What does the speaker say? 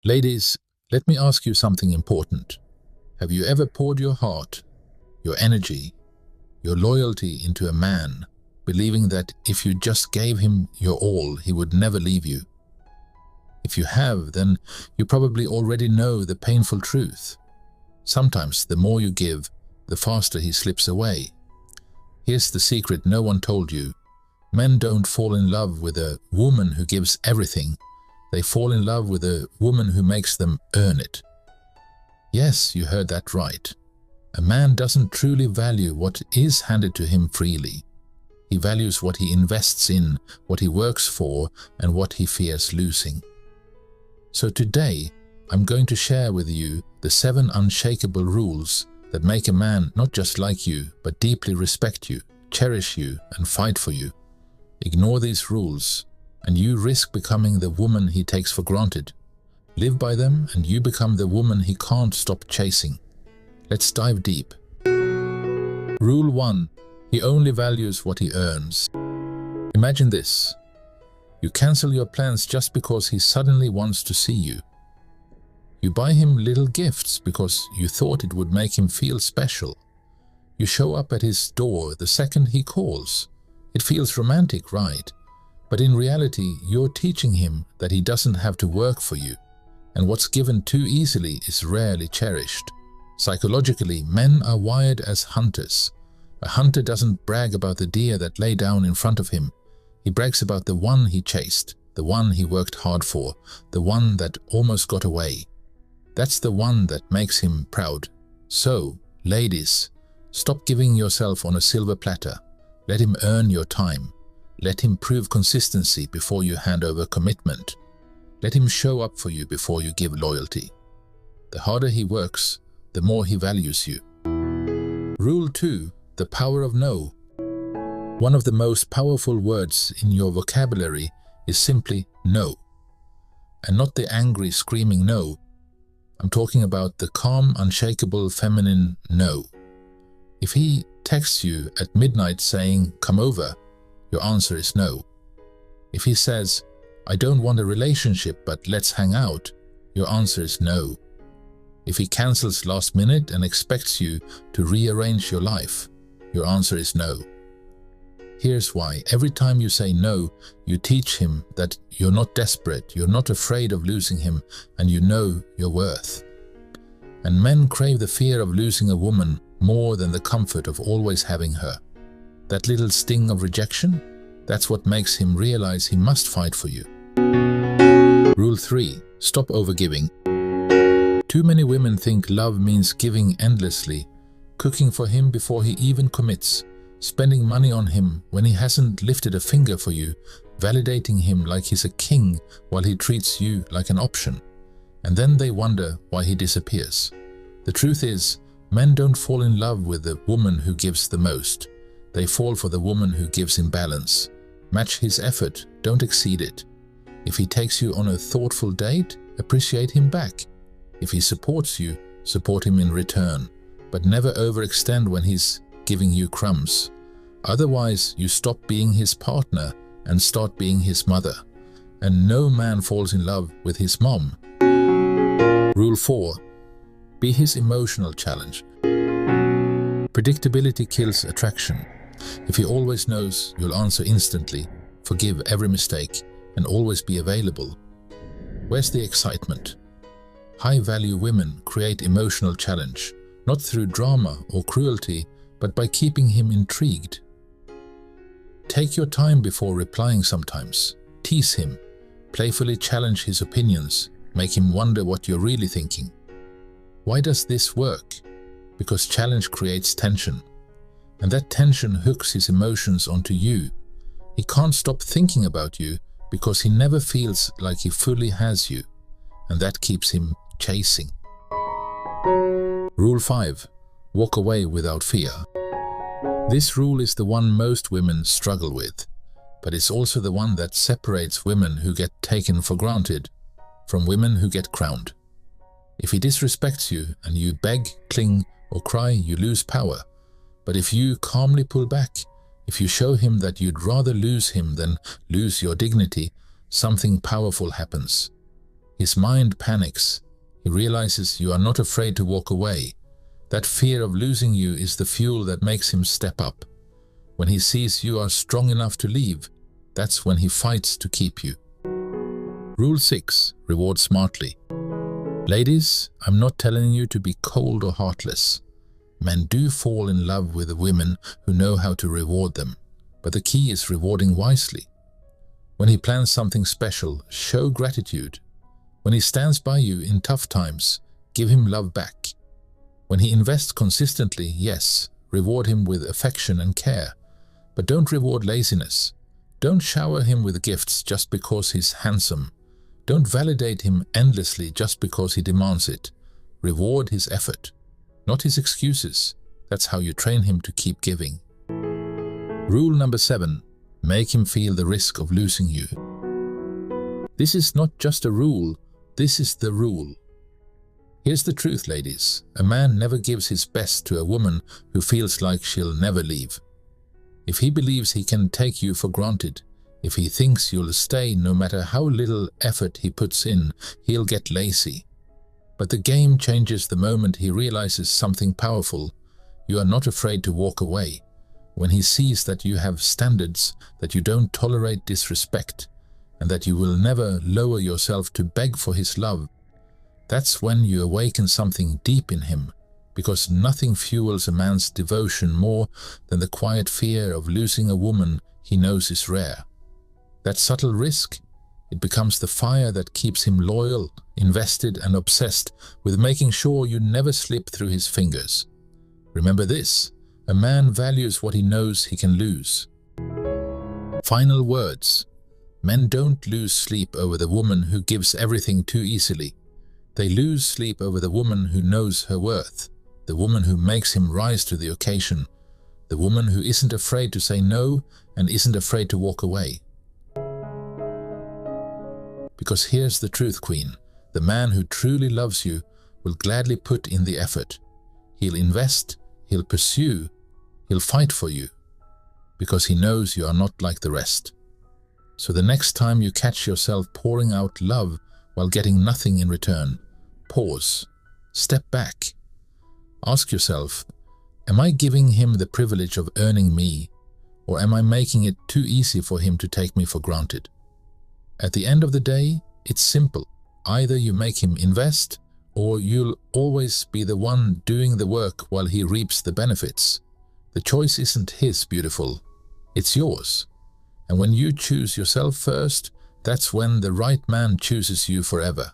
Ladies, let me ask you something important. Have you ever poured your heart, your energy, your loyalty into a man, believing that if you just gave him your all, he would never leave you? If you have, then you probably already know the painful truth. Sometimes the more you give, the faster he slips away. Here's the secret no one told you. Men don't fall in love with a woman who gives everything. They fall in love with a woman who makes them earn it. Yes, you heard that right. A man doesn't truly value what is handed to him freely. He values what he invests in, what he works for, and what he fears losing. So today, I'm going to share with you the 7 unshakable rules that make a man not just like you, but deeply respect you, cherish you, and fight for you. Ignore these rules, and you risk becoming the woman he takes for granted. Live by them, and you become the woman he can't stop chasing. Let's dive deep. Rule 1. He only values what he earns. Imagine this. You cancel your plans just because he suddenly wants to see you. You buy him little gifts because you thought it would make him feel special. You show up at his door the second he calls. It feels romantic, right? But in reality, you're teaching him that he doesn't have to work for you, and what's given too easily is rarely cherished. Psychologically, men are wired as hunters. A hunter doesn't brag about the deer that lay down in front of him. He brags about the one he chased, the one he worked hard for, the one that almost got away. That's the one that makes him proud. So, ladies, stop giving yourself on a silver platter. Let him earn your time. Let him prove consistency before you hand over commitment. Let him show up for you before you give loyalty. The harder he works, the more he values you. Rule 2. The power of no. One of the most powerful words in your vocabulary is simply no. And not the angry, screaming no. I'm talking about the calm, unshakable, feminine no. If he texts you at midnight saying, "Come over," your answer is no. If he says, "I don't want a relationship, but let's hang out," your answer is no. If he cancels last minute and expects you to rearrange your life, your answer is no. Here's why. Every time you say no, you teach him that you're not desperate, you're not afraid of losing him, and you know your worth. And men crave the fear of losing a woman more than the comfort of always having her. That little sting of rejection, that's what makes him realize he must fight for you. Rule 3. Stop overgiving. Too many women think love means giving endlessly, cooking for him before he even commits, spending money on him when he hasn't lifted a finger for you, validating him like he's a king while he treats you like an option. And then they wonder why he disappears. The truth is, men don't fall in love with the woman who gives the most. They fall for the woman who gives in balance. Match his effort, don't exceed it. If he takes you on a thoughtful date, appreciate him back. If he supports you, support him in return, but never overextend when he's giving you crumbs. Otherwise, you stop being his partner and start being his mother. And no man falls in love with his mom. Rule 4. Be his emotional challenge. Predictability kills attraction. If he always knows you'll answer instantly, forgive every mistake, and always be available, where's the excitement? High-value women create emotional challenge, not through drama or cruelty, but by keeping him intrigued. Take your time before replying sometimes. Tease him. Playfully challenge his opinions. Make him wonder what you're really thinking. Why does this work? Because challenge creates tension. And that tension hooks his emotions onto you. He can't stop thinking about you because he never feels like he fully has you. And that keeps him chasing. Rule 5. Walk away without fear. This rule is the one most women struggle with, but it's also the one that separates women who get taken for granted from women who get crowned. If he disrespects you and you beg, cling, or cry, you lose power. But if you calmly pull back, if you show him that you'd rather lose him than lose your dignity, something powerful happens. His mind panics. He realizes you are not afraid to walk away. That fear of losing you is the fuel that makes him step up. When he sees you are strong enough to leave, that's when he fights to keep you. Rule 6. Reward smartly. Ladies, I'm not telling you to be cold or heartless. Men do fall in love with the women who know how to reward them, but the key is rewarding wisely. When he plans something special, show gratitude. When he stands by you in tough times, give him love back. When he invests consistently, yes, reward him with affection and care, but don't reward laziness. Don't shower him with gifts just because he's handsome. Don't validate him endlessly just because he demands it. Reward his effort, not his excuses. That's how you train him to keep giving. Rule number 7. Make him feel the risk of losing you. This is not just a rule, this is the rule. Here's the truth, ladies. A man never gives his best to a woman who feels like she'll never leave. If he believes he can take you for granted, if he thinks you'll stay no matter how little effort he puts in, he'll get lazy. But the game changes the moment he realizes something powerful. You are not afraid to walk away. When he sees that you have standards, that you don't tolerate disrespect, and that you will never lower yourself to beg for his love, that's when you awaken something deep in him, because nothing fuels a man's devotion more than the quiet fear of losing a woman he knows is rare. That subtle risk, it becomes the fire that keeps him loyal, invested and obsessed with making sure you never slip through his fingers. Remember this, a man values what he knows he can lose. Final words. Men don't lose sleep over the woman who gives everything too easily. They lose sleep over the woman who knows her worth, the woman who makes him rise to the occasion, the woman who isn't afraid to say no and isn't afraid to walk away. Because here's the truth, Queen. The man who truly loves you will gladly put in the effort. He'll invest, he'll pursue, he'll fight for you, because he knows you are not like the rest. So the next time you catch yourself pouring out love while getting nothing in return, pause, step back. Ask yourself, am I giving him the privilege of earning me, or am I making it too easy for him to take me for granted? At the end of the day, it's simple. Either you make him invest, or you'll always be the one doing the work while he reaps the benefits. The choice isn't his, beautiful. It's yours. And when you choose yourself first, that's when the right man chooses you forever.